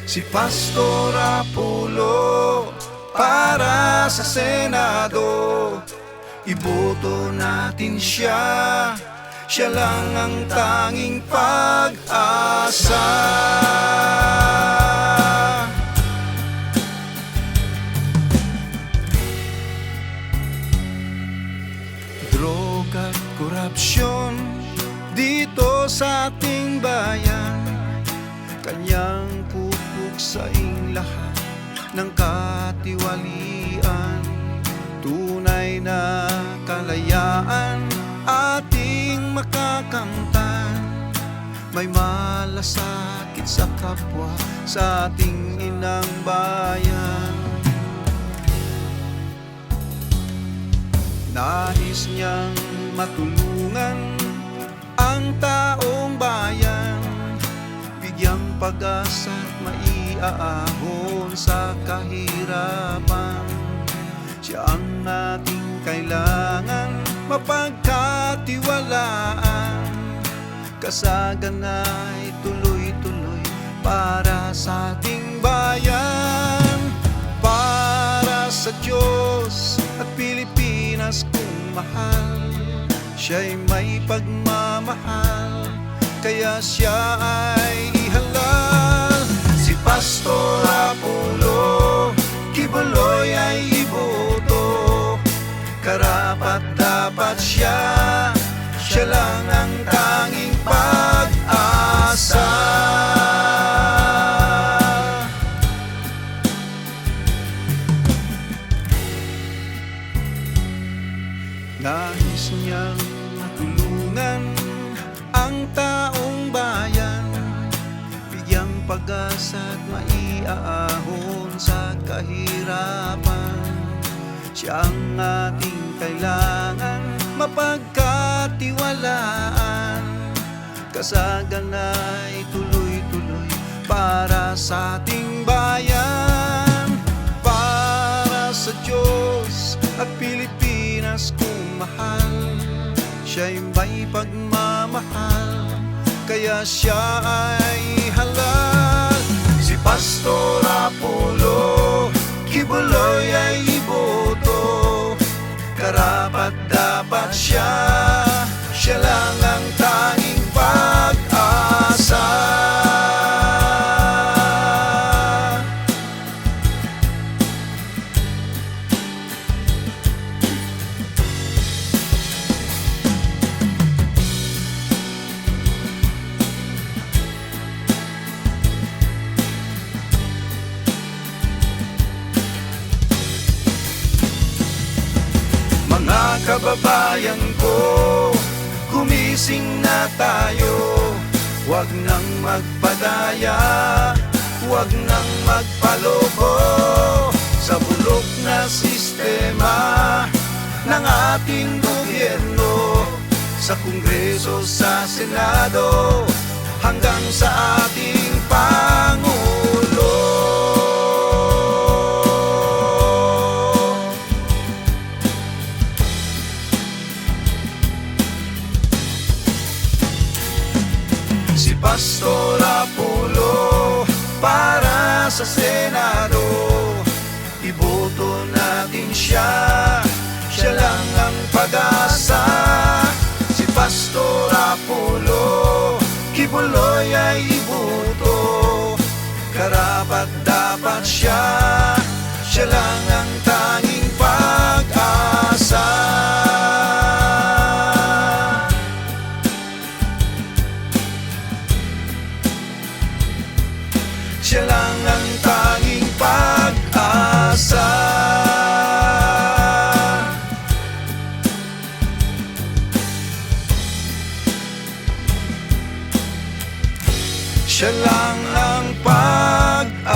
Si Pastor Apollo para sa Senado. Iboto natin siya, siya lang ang tanging pag-asa. Droga at korupsyon dito sa ating bayan, kanyang pupuksaing lahat ng katiwalian. Tunay na kalayaan ating makakamtan. May malasakit sa kapwa sa ating inang bayan. Nais niyang matulungan ang taong bayan, bigyang pag-asa at maiaahon sa kahirapan. Siya ang ating kailangan mapagkatiwalaan. Kasaganay tuloy-tuloy para sa ating bayan. Para sa Diyos at Pilipinas kung mahal, siya'y may pagmamahal, kaya siya ay ihalal. Si Pastor Apollo Kibuloy ay iboto, karapat dapat siya, siya lang ang tanging pag-asa. Nais niyang matulungan ang taong bayan, bigyang pag-asa at maiaahon sa kahirapan. Siya ang ating kailangan mapagkatiwalaan. Kasaganay tuloy-tuloy para sa ating bayan. Para sa Diyos at Pilipinas kung mahal, siya'y may pagmamahal, kaya siya ay halal. Si Pastor Apollo Kibuloy ay iboto, karapat dapat siya, siya lang ang tanging pag-asa. Mga kababayan ko, gumising na tayo. Huwag nang magpadaya, huwag nang magpaloko sa bulok na sistema ng ating gobyerno. Sa Kongreso, sa Senado, hanggang sa ating Pangulo. Si Pastor Apollo para sa Senado, iboto natin siya, siya lang ang pag-asa. Si Pastor Apollo Kibuloy ay iboto, karapat dapat siya, siya lang ang tanging pag-asa. Siya lang ang tanging pag-asa. Siya lang ang pag-asa.